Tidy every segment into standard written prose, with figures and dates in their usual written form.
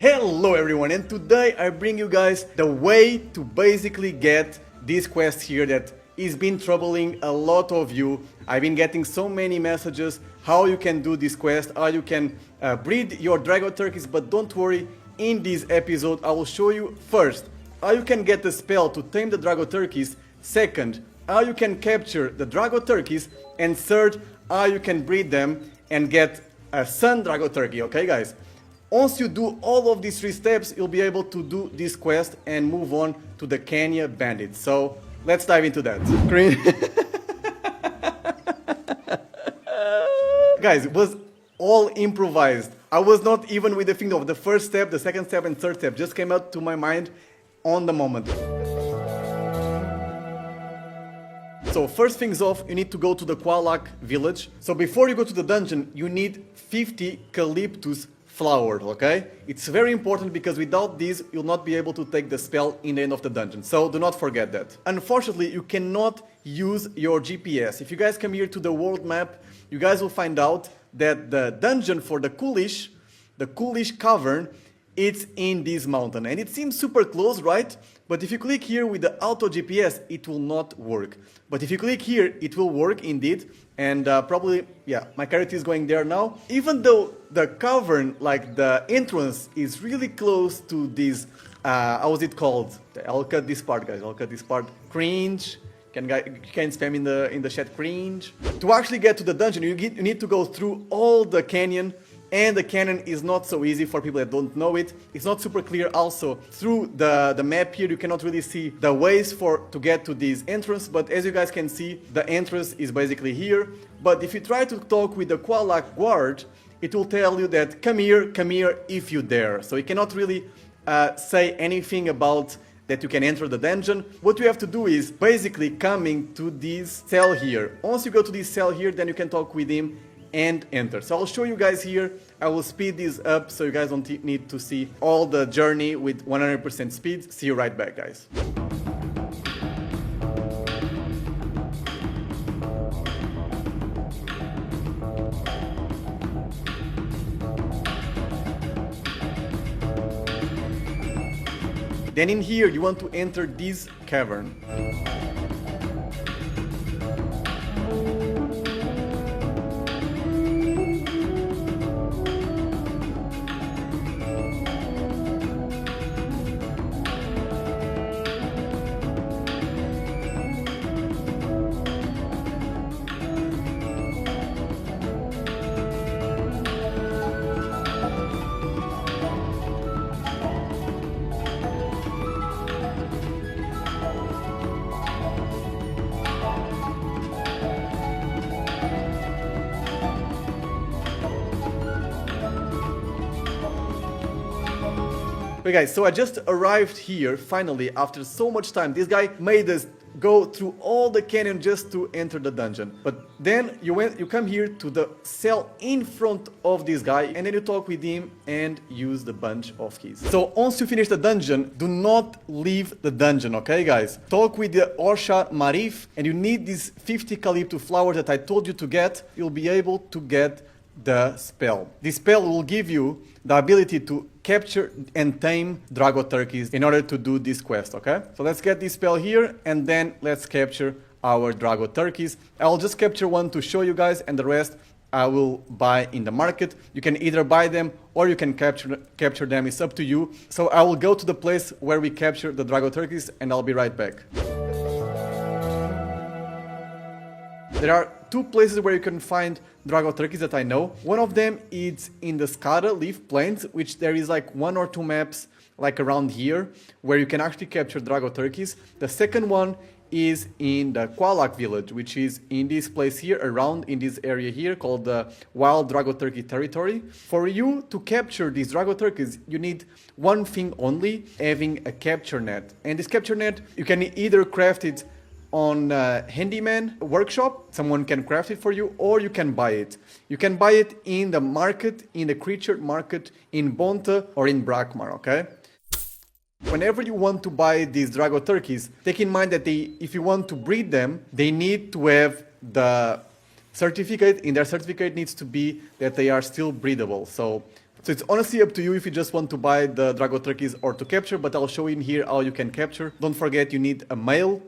Hello everyone, and today I bring you guys the way to basically get this quest here that is been troubling a lot of you. I've been getting so many messages how you can do this quest, how you can breed your Dragoturkeys, but don't worry, in this episode I will show you first how you can get the spell to tame the Dragoturkeys, second, how you can capture the Dragoturkeys, and third, how you can breed them and get a son Dragoturkey, okay guys? Once you do all of these three steps, you'll be able to do this quest and move on to the Kenya Bandits. So let's dive into that. Guys, it was all improvised. I was not even with the thing of the first step, the second step, and third step. Just came out to my mind on the moment. So first things off, you need to go to the Qualak village. So before you go to the dungeon, you need 50 Calyptus flower, okay? It's very important because without these, you'll not be able to take the spell in the end of the dungeon. So do not forget that. Unfortunately, you cannot use your GPS. If you guys come here to the world map, you guys will find out that the dungeon for the Coolish Cavern, it's in this mountain. And it seems super close, right? But if you click here with the auto GPS, it will not work. But if you click here, it will work indeed. And probably, yeah, my character is going there now. Even though the cavern, like the entrance, is really close to this, how was it called? I'll cut this part, guys. I'll cut this part. Cringe. You can spam in the chat, cringe. To actually get to the dungeon, you need to go through all the canyon. And the canyon is not so easy for people that don't know it. It's not super clear also. Through the map here, you cannot really see the ways to get to this entrance. But as you guys can see, the entrance is basically here. But if you try to talk with the Qualak guard, it will tell you that come here if you dare. So you cannot really say anything about that you can enter the dungeon. What you have to do is basically coming to this cell here. Once you go to this cell here, then you can talk with him and enter. So I'll show you guys here. I will speed this up so you guys don't need to see all the journey with 100% speed. See you right back, guys. Then in here you want to enter this cavern. Okay guys, so I just arrived here finally after so much time. This guy made us go through all the canyon just to enter the dungeon. But then you come here to the cell in front of this guy and then you talk with him and use the bunch of keys. So once you finish the dungeon, do not leave the dungeon, okay guys? Talk with the Orsha Marif and you need these 50 Calypto flowers that I told you to get. You'll be able to get the spell. This spell will give you the ability to capture and tame Dragoturkeys in order to do this quest, okay? So let's get this spell here and then let's capture our Dragoturkeys. I'll just capture one to show you guys and the rest I will buy in the market. You can either buy them or you can capture them, it's up to you. So I will go to the place where we capture the Dragoturkeys and I'll be right back. There are two places where you can find Dragoturkeys that I know. One of them is in the Skara Leaf Plains, which there is like 1 or 2 maps like around here where you can actually capture Dragoturkeys. The second one is in the Qualak village, which is in this place here, around in this area here called the Wild Dragoturkey territory. For you to capture these Dragoturkeys, you need one thing only, having a capture net. And this capture net, you can either craft it on handyman workshop, someone can craft it for you, or you can buy it. You can buy it in the market, in the creature market in Bonta or in Brakmar, okay? Whenever you want to buy these Dragoturkeys, take in mind that if you want to breed them, they need to have the certificate. In their certificate needs to be that they are still breedable. So So it's honestly up to you if you just want to buy the Dragoturkeys or to capture, but I'll show you in here how you can capture. Don't forget you need a male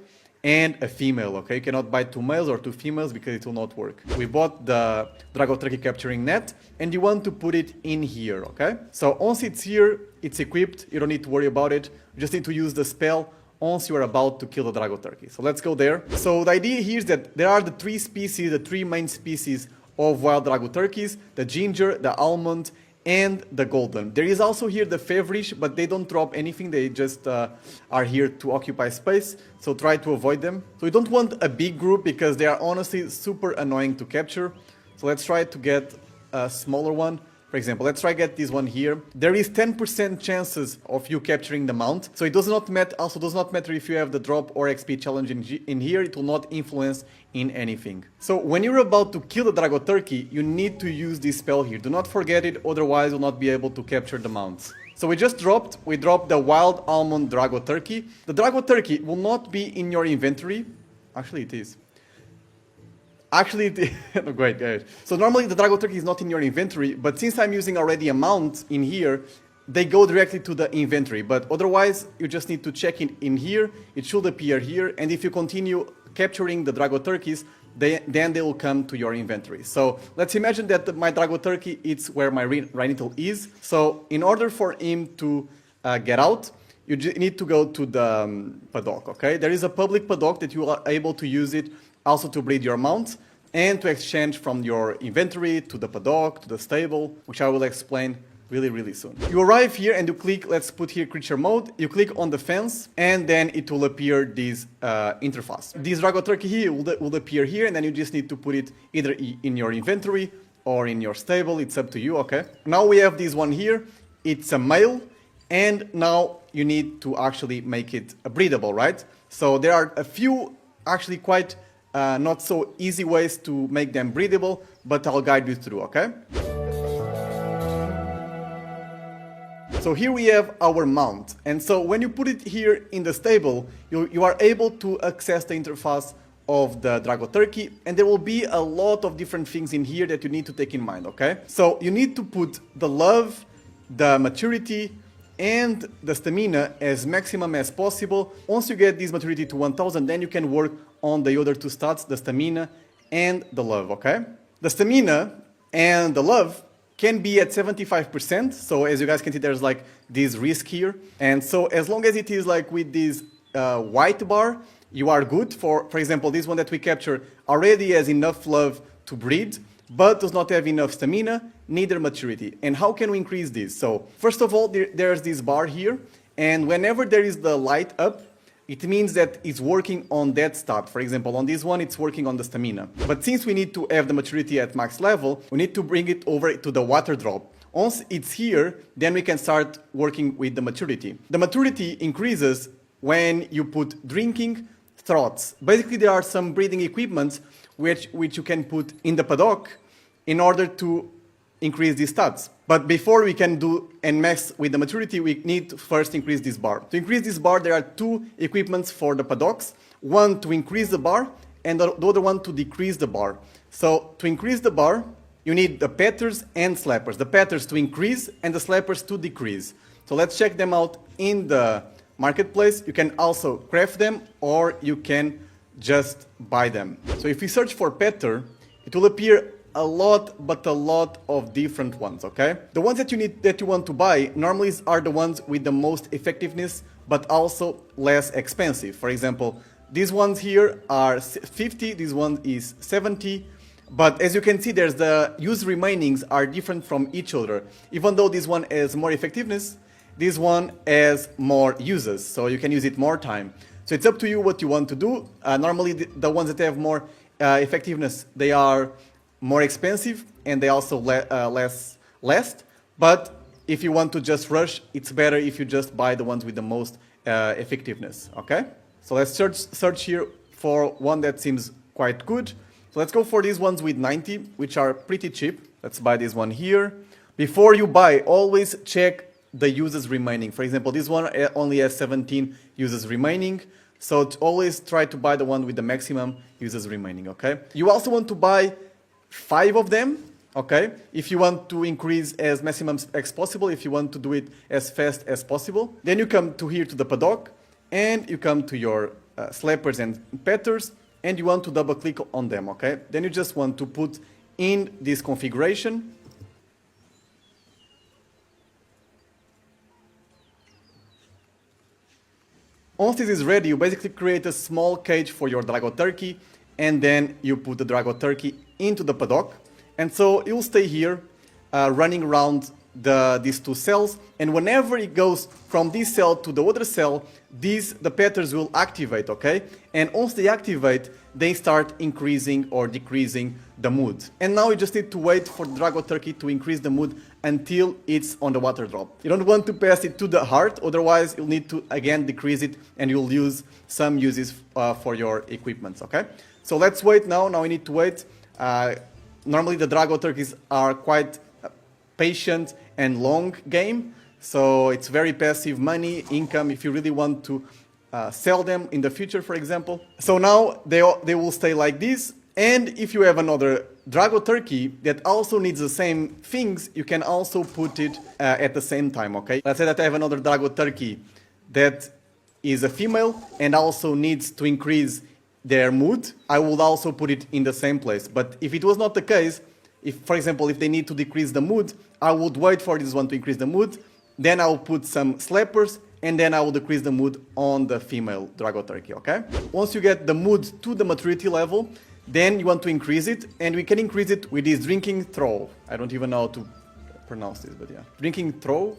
and a female, okay? You cannot buy 2 males or 2 females because it will not work. We bought the Dragoturkey capturing net and you want to put it in here, okay? So once it's here, it's equipped, you don't need to worry about it. You just need to use the spell once you are about to kill the Dragoturkey. So let's go there. So the idea here is that there are the 3 species, the 3 main species of wild Dragoturkeys, the ginger, the almond, and the golden. There is also here the feverish, but they don't drop anything, they just are here to occupy space, so try to avoid them. So you don't want a big group because they are honestly super annoying to capture. So let's try to get a smaller one. For example, let's try get this one here. There is 10% chances of you capturing the mount, so it does not matter. Also does not matter if you have the drop or XP challenge in here. It will not influence in anything. So when you're about to kill the Dragoturkey, you need to use this spell here. Do not forget it, otherwise you'll not be able to capture the mounts. So we dropped the Wild Almond Dragoturkey. The Dragoturkey will not be in your inventory. Actually, it is. No, great. So normally the Dragoturkey is not in your inventory, but since I'm using already a mount in here, they go directly to the inventory. But otherwise, you just need to check it in here. It should appear here. And if you continue capturing the Dragoturkeys, then they will come to your inventory. So let's imagine that my Dragoturkey, it's where my Rhinital is. So in order for him to get out, you need to go to the paddock, okay? There is a public paddock that you are able to use it also to breed your mounts and to exchange from your inventory to the paddock, to the stable, which I will explain really soon. You arrive here and you click, let's put here creature mode, you click on the fence and then it will appear this interface. This Dragoturkey here will appear here and then you just need to put it either in your inventory or in your stable, it's up to you, okay? Now we have this one here, it's a male, and now you need to actually make it breedable, right? So there are a few actually quite not so easy ways to make them breedable, but I'll guide you through, okay? So here we have our mount, and so when you put it here in the stable, you are able to access the interface of the Dragoturkey, and there will be a lot of different things in here that you need to take in mind, okay? So you need to put the love, the maturity, and the stamina as maximum as possible. Once you get this maturity to 1000, then you can work on the other 2 stats, the stamina and the love, okay? The stamina and the love can be at 75%, so as you guys can see there's like this risk here, and so as long as it is like with this white bar, you are good. For example, this one that we capture already has enough love to breed, but does not have enough stamina, neither maturity. And how can we increase this? So first of all, there's this bar here, and whenever there is the light up, it means that it's working on that stat. For example, on this one, it's working on the stamina. But since we need to have the maturity at max level, we need to bring it over to the water drop. Once it's here, then we can start working with the maturity. The maturity increases when you put drinking throats. Basically, there are some breeding equipments which you can put in the paddock in order to increase these stats. But before we can do and mess with the maturity, we need to first increase this bar. To increase this bar, there are 2 equipments for the paddocks. One to increase the bar, and the other one to decrease the bar. So to increase the bar, you need the patters and slappers. The patters to increase and the slappers to decrease. So let's check them out in the marketplace. You can also craft them or you can just buy them. So if you search for patter, it will appear a lot of different ones, okay? The ones that you want to buy normally are the ones with the most effectiveness, but also less expensive. For example, these ones here are 50, this one is 70, but as you can see, there's the use remainings are different from each other. Even though this one has more effectiveness, this one has more uses, so you can use it more time. So it's up to you what you want to do. Normally the ones that have more effectiveness, they are more expensive and they also last. But if you want to just rush, it's better if you just buy the ones with the most effectiveness, okay? So let's search here for one that seems quite good. So let's go for these ones with 90, which are pretty cheap. Let's buy this one here. Before you buy, always check the uses remaining. For example, this one only has 17 uses remaining. So always try to buy the one with the maximum uses remaining, okay? You also want to buy 5 of them Okay, if you want to increase as maximum as possible, if you want to do it as fast as possible, then you come to here to the paddock, and you come to your slappers and petters, and you want to double click on them, okay? Then you just want to put in this configuration. Once this is ready, you basically create a small cage for your Dragoturkey, and then you put the Dragoturkey into the paddock. And so it will stay here, running around these two cells, and whenever it goes from this cell to the other cell, the petters will activate, okay? And once they activate, they start increasing or decreasing the mood. And now you just need to wait for the Dragoturkey to increase the mood until it's on the water drop. You don't want to pass it to the heart, otherwise you'll need to again decrease it, and you'll use some uses for your equipments, okay? So let's wait now. Now we need to wait. Normally the Dragoturkeys are quite patient and long game, so it's very passive money, income, if you really want to sell them in the future, for example. So now they will stay like this, and if you have another Dragoturkey that also needs the same things, you can also put it at the same time, okay? Let's say that I have another Dragoturkey that is a female and also needs to increase their mood. I would also put it in the same place. But if it was not the case, if, for example, if they need to decrease the mood, I would wait for this one to increase the mood, then I will put some slappers, and then I will decrease the mood on the female Dragoturkey, okay? Once you get the mood to the maturity level, then you want to increase it, and we can increase it with this drinking throw. I don't even know how to pronounce this, but yeah. Drinking throw.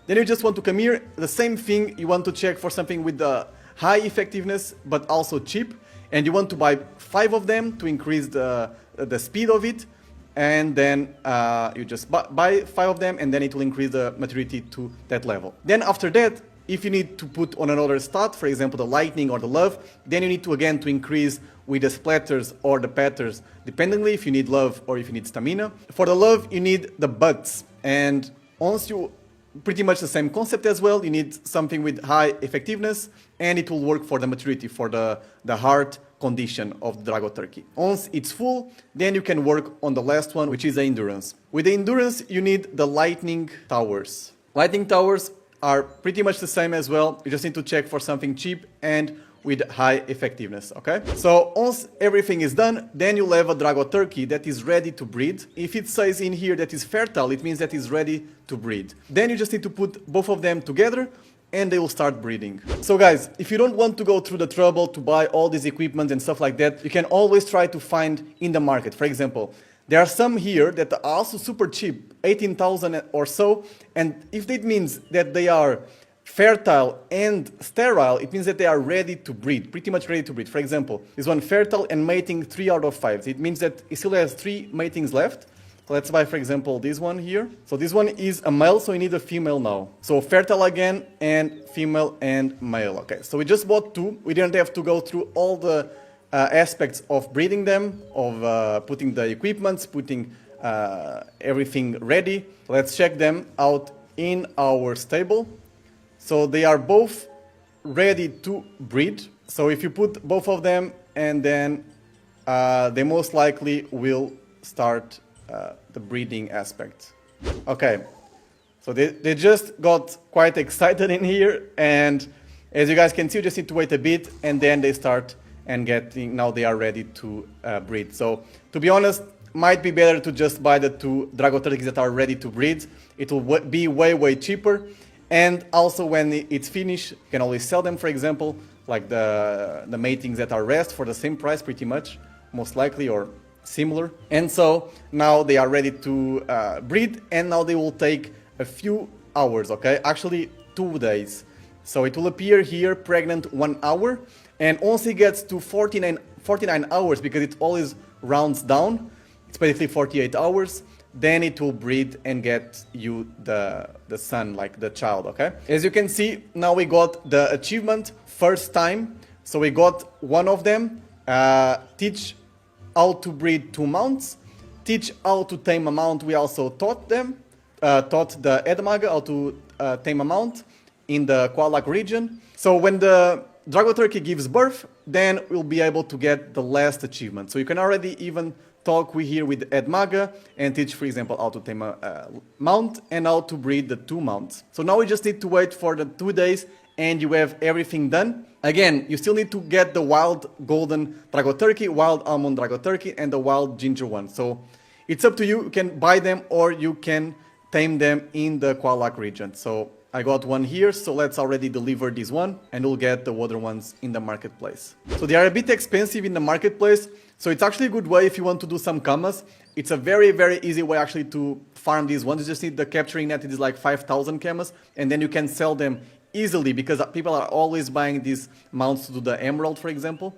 Then you just want to come here, the same thing, you want to check for something with the high effectiveness, but also cheap, and you want to buy 5 of them to increase the speed of it, and then you just buy 5 of them, and then it will increase the maturity to that level. Then after that, if you need to put on another stat, for example the lightning or the love, then you need to again to increase with the splatters or the patters, dependingly if you need love or if you need stamina. For the love you need the butts, and once you pretty much the same concept as well, you need something with high effectiveness, and it will work for the maturity, for the heart condition of the Dragoturkey. Once it's full, then you can work on the last one, which is the endurance. With the endurance, you need the lightning towers. Lightning towers are pretty much the same as well. You just need to check for something cheap and with high effectiveness, okay? So once everything is done, then you'll have a Dragoturkey that is ready to breed. If it says in here that is fertile, it means that it's ready to breed. Then you just need to put both of them together, and they will start breeding. So guys, if you don't want to go through the trouble to buy all this equipment and stuff like that, you can always try to find in the market. For example, there are some here that are also super cheap, 18,000 or so, and if that means that they are fertile and sterile, it means that they are ready to breed, pretty much ready to breed. For example, this one fertile and mating 3 out of 5. It means that it still has 3 matings left. So let's buy, for example, this one here. So this one is a male, so we need a female now. So fertile again, and female and male. Okay, so we just bought 2. We didn't have to go through all the aspects of breeding them, of putting the equipments, putting everything ready. Let's check them out in our stable. So they are both ready to breed. So if you put both of them, and then they most likely will start the breeding aspect. Okay, so they just got quite excited in here, and as you guys can see, you just need to wait a bit, and then they start and getting, now they are ready to breed. So to be honest, might be better to just buy the 2 Dragoturkeys that are ready to breed. It will be way cheaper. And also when it's finished, you can always sell them, for example, like the matings that are rest for the same price pretty much, most likely, or similar. And so now they are ready to breed, and now they will take a few hours, okay? Actually 2 days. So it will appear here pregnant 1 hour, and once it gets to 49 hours, because it always rounds down, it's basically 48 hours, then it will breed and get you the son, like the child, okay? As you can see, now we got the achievement first time. So we got 1 of them, teach how to breed 2 mounts, teach how to tame a mount. We also taught them, taught the Edmaga how to tame a mount in the Qualak region. So when the Dragoturkey gives birth, then we'll be able to get the last achievement. So you can already even talk here with Edmaga and teach, for example, how to tame a mount and how to breed the 2 mounts. So now we just need to wait for the 2 days and you have everything done. Again, you still need to get the wild golden Dragoturkey, wild almond Dragoturkey, and the wild ginger one. So it's up to you. You can buy them or you can tame them in the Qualac region. So I got one here, so let's already deliver this one and we'll get the other ones in the marketplace. So they are a bit expensive in the marketplace, so it's actually a good way if you want to do some camas. It's a very, very easy way actually to farm these ones. You just need the capturing net, it is like 5,000 camas, and then you can sell them easily because people are always buying these mounts to do the emerald, for example.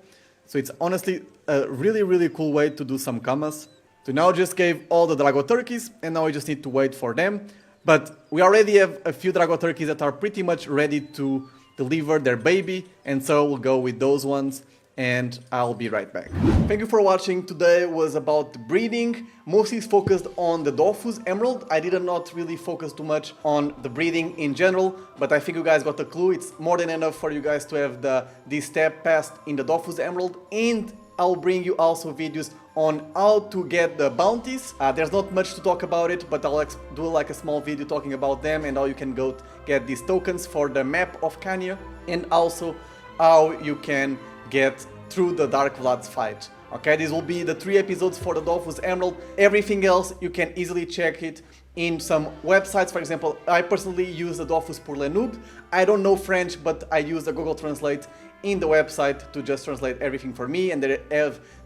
So it's honestly a really, really cool way to do some camas. So now just gave all the Dragoturkeys and now we just need to wait for them. But we already have a few Dragoturkeys that are pretty much ready to deliver their baby, and so we'll go with those ones and I'll be right back. Thank you for watching. Today was about breeding, mostly focused on the Dofus Emerald. I did not really focus too much on the breeding in general, but I think you guys got a clue. It's more than enough for you guys to have this step passed in the Dofus Emerald, and I'll bring you also videos on how to get the bounties. There's not much to talk about it, but I'll do like a small video talking about them and how you can go get these tokens for the map of Kanya, and also how you can get through the Dark Vlad's fight. Okay, these will be the 3 episodes for the Dofus Emerald. Everything else you can easily check it in some websites. For example, I personally use the Dofus pour le noob. I don't know French, but I use the Google Translate in the website to just translate everything for me, and they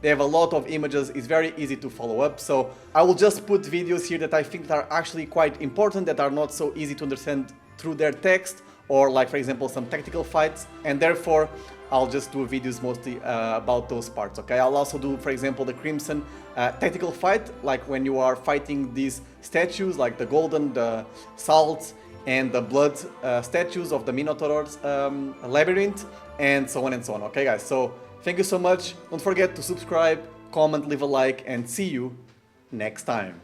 have a lot of images. It's very easy to follow up. So I will just put videos here that I think are actually quite important, that are not so easy to understand through their text, or like for example some tactical fights, and therefore I'll just do videos mostly about those parts. Okay, I'll also do, for example, the Crimson tactical fight, like when you are fighting these statues like the golden, the salts, and the blood statues of the Minotaur's labyrinth, and so on and so on. Okay guys, so thank you so much. Don't forget to subscribe, comment, leave a like, and see you next time.